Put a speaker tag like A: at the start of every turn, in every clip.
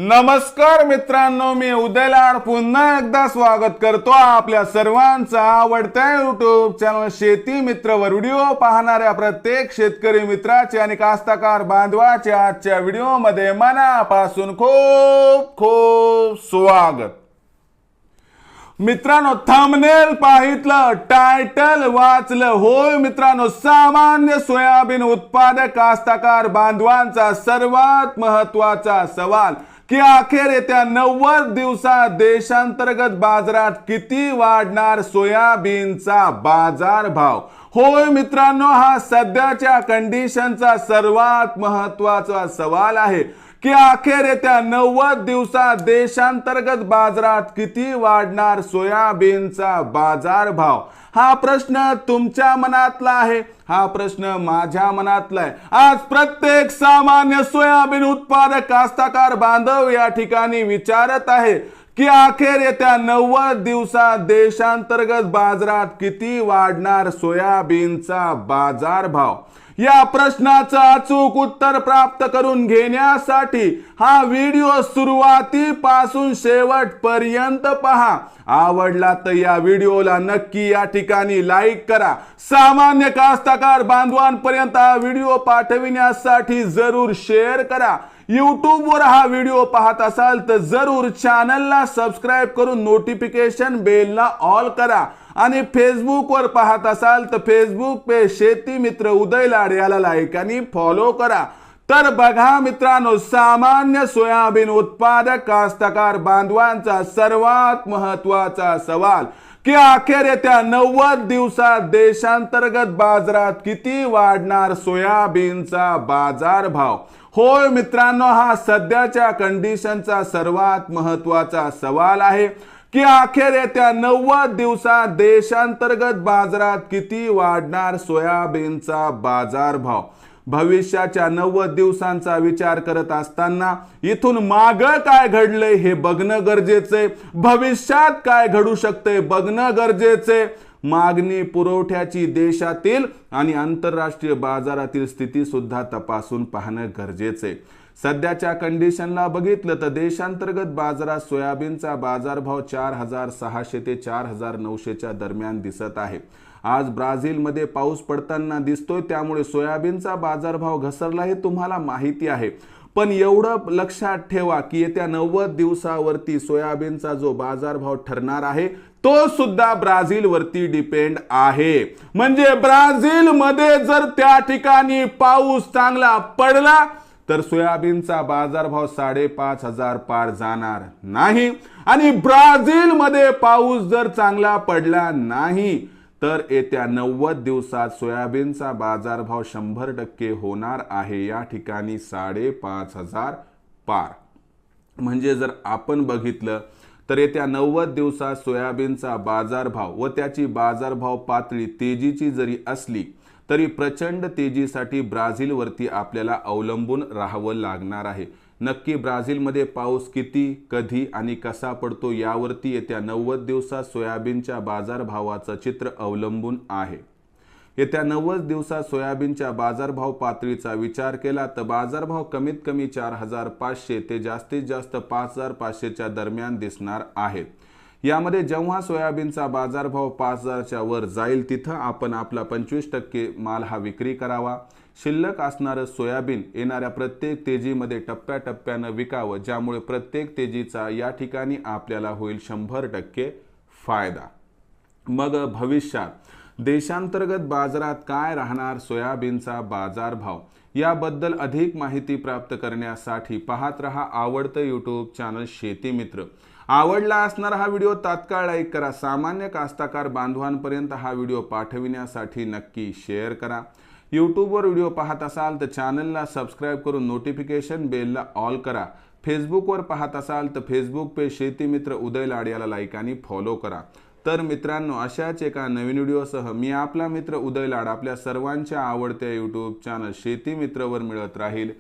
A: नमस्कार मित्रांनो, मी उदय लाड पुन्हा एकदा स्वागत करतो आपल्या सर्वांचा आवडत्या युट्यूब चॅनल शेती मित्रवर व्हिडिओ पाहणाऱ्या प्रत्येक शेतकरी मित्राचे आणि कास्तकार बांधवाचे आजच्या व्हिडिओमध्ये मनापासून खूप खूप स्वागत। मित्रांनो, थंबनेल पाहितलं, टायटल वाचलं, होय मित्रांनो, सामान्य सोयाबीन उत्पादक कास्तकार बांधवांचा सर्वात महत्त्वाचा सवाल की अखेर येत्या 90 दिवसात देशांतर्गत बाजारात किती वाढणार सोयाबीनचा बाजार भाव। होय मित्रांनो, हा सध्याच्या कंडिशनचा सर्वात महत्त्वाचा सवाल आहे की अखेर येत्या 90 दिवसात देशांतर्गत बाजारात किती वाढणार सोयाबीनचा बाजार भाव। हा प्रश्न तुमच्या मनातला आहे, हा प्रश्न माझ्या मनातला आहे। आज प्रत्येक सामान्य सोयाबीन उत्पादक कास्तकार बांधव या ठिकाणी विचारत आहे की अखेर येत्या 90 दिवसात देशांतर्गत बाजारात किती वाढणार सोयाबीनचा बाजार भाव। या प्रश्नाचं अचूक उत्तर प्राप्त करून घेण्यासाठी हा व्हिडिओ सुरुवातीपासून शेवटपर्यंत पहा। आवडला तर या व्हिडिओला नक्की या ठिकाणी लाईक करा। सामान्य कास्तकार बांधवांपर्यंत हा व्हिडिओ पाठविण्यासाठी जरूर शेअर करा। YouTube वर हा व्हिडिओ पाहत असाल तर जरूर चॅनलला सबस्क्राइब करून नोटिफिकेशन बेलला ऑल करा आणि फेसबुक वर पाहत असाल तर फेसबुक पे शेती मित्र उदय लाड याला लाईक आणि फॉलो करा। तर बघा मित्रांनो, सामान्य सोयाबीन उत्पादक कास्तकार बांधवांचा सर्वात महत्त्वाचा सवाल की अखेर येत्या 90 दिवसात देशांतर्गत बाजारात किती वाढणार सोयाबीनचा बाजार भाव। होय मित्रांनो, हा सध्याच्या कंडिशनचा सर्वात महत्त्वाचा सवाल आहे की अखेर येत्या 90 दिवसात देशांतर्गत बाजारात किती वाढणार सोयाबीनचा बाजार भाव। भविष्याच्या 90 दिवसांचा विचार करत असताना इथून माग काय घडलंय हे बघणं गरजेचे, भविष्यात काय घडू शकते बघणं गरजेचे, मागणी पुरवठ्याची देशातील आणि आंतरराष्ट्रीय बाजारातील स्थिती सुद्धा तपासून पाहणं गरजेचे। सध्याच्या कंडिशनला बघितलं तर देशांतर्गत बाजारात सोयाबीनचा बाजारभाव 4600 ते 4900 च्या दरम्यान दिसत आहे। आज ब्राझीलमध्ये पाऊस पडताना दिसतोय, त्यामुळे सोयाबीनचा बाजारभाव घसरला हे तुम्हाला माहिती आहे। पण एवढं लक्षात ठेवा की येत्या 90 दिवसावरती सोयाबीनचा जो बाजारभाव ठरणार आहे तो सुद्धा ब्राझील वरती डिपेंड आहे। म्हणजे ब्राझील मध्ये जर त्या ठिकाणी पाऊस चांगला पडला तर सोयाबीनचा बाजारभाव 5500 पार जाणार नाही, आणि ब्राझील मध्ये पाऊस जर चांगला पडला नाही तर येत्या 90 दिवसात सोयाबीनचा बाजारभाव 100% होणार आहे, या ठिकाणी 5500 पार। म्हणजे जर आपण बघितलं तर येत्या 90 दिवसात सोयाबीनचा बाजारभाव व त्याची बाजारभाव पातळी तेजीची जरी असली तरी प्रचंड तेजीसाठी ब्राझील वरती आपल्याला अवलंबून राहावं लागणार आहे। नक्की ब्राझीलमध्ये पाऊस किती, कधी आणि कसा पडतो यावरती येत्या 90 दिवसात सोयाबीनच्या बाजारभावाचं चित्र अवलंबून आहे। येत्या 90 दिवसात सोयाबीनच्या बाजारभाव पातळीचा विचार केला तर बाजारभाव कमीत कमी 4500 ते जास्तीत जास्त 5500 च्या दरम्यान दिसणार आहेत। यामध्ये जेव्हा सोयाबीनचा बाजारभाव 5000 च्या वर जाईल तिथं आपण आपला 25% माल हा विक्री करावा। शिल्लक असणारं सोयाबीन येणाऱ्या प्रत्येक तेजीमध्ये टप्प्याटप्प्यानं विकावं, ज्यामुळे प्रत्येक तेजीचा या ठिकाणी आपल्याला होईल 100% फायदा। मग भविष्यात देशांतर्गत बाजारात काय राहणार सोयाबीनचा बाजारभाव याबद्दल अधिक माहिती प्राप्त करण्यासाठी पाहत रहा आवडतं यूट्यूब चॅनल शेती मित्र। आवडला असणारा हा व्हिडिओ तात्काळ लाईक करा। सामान्य कास्तकार बांधवांपर्यंत हा व्हिडिओ पाठविण्यासाठी नक्की शेअर करा। YouTube वर व्हिडिओ पाहत असाल तर चॅनलला सबस्क्राइब करून नोटिफिकेशन बेलला ऑल करा। फेसबुक वर पाहत असाल तर फेसबुक पे शेती मित्र उदय लाड याला लाईक आणि फॉलो करा। तर मित्रांनो, अशाच एका नवीन व्हिडिओसह मी आपला मित्र उदय लाड आपल्या सर्वांच्या आवडत्या YouTube चॅनल शेती मित्रवर मिळत राहील।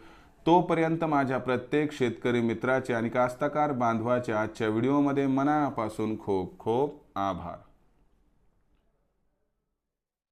A: तोपर्यंत माझ्या प्रत्येक शेतकरी मित्राचे आणि कास्तकार बांधवाचे आजच्या व्हिडिओमध्ये मनापासून खूप खूप आभार।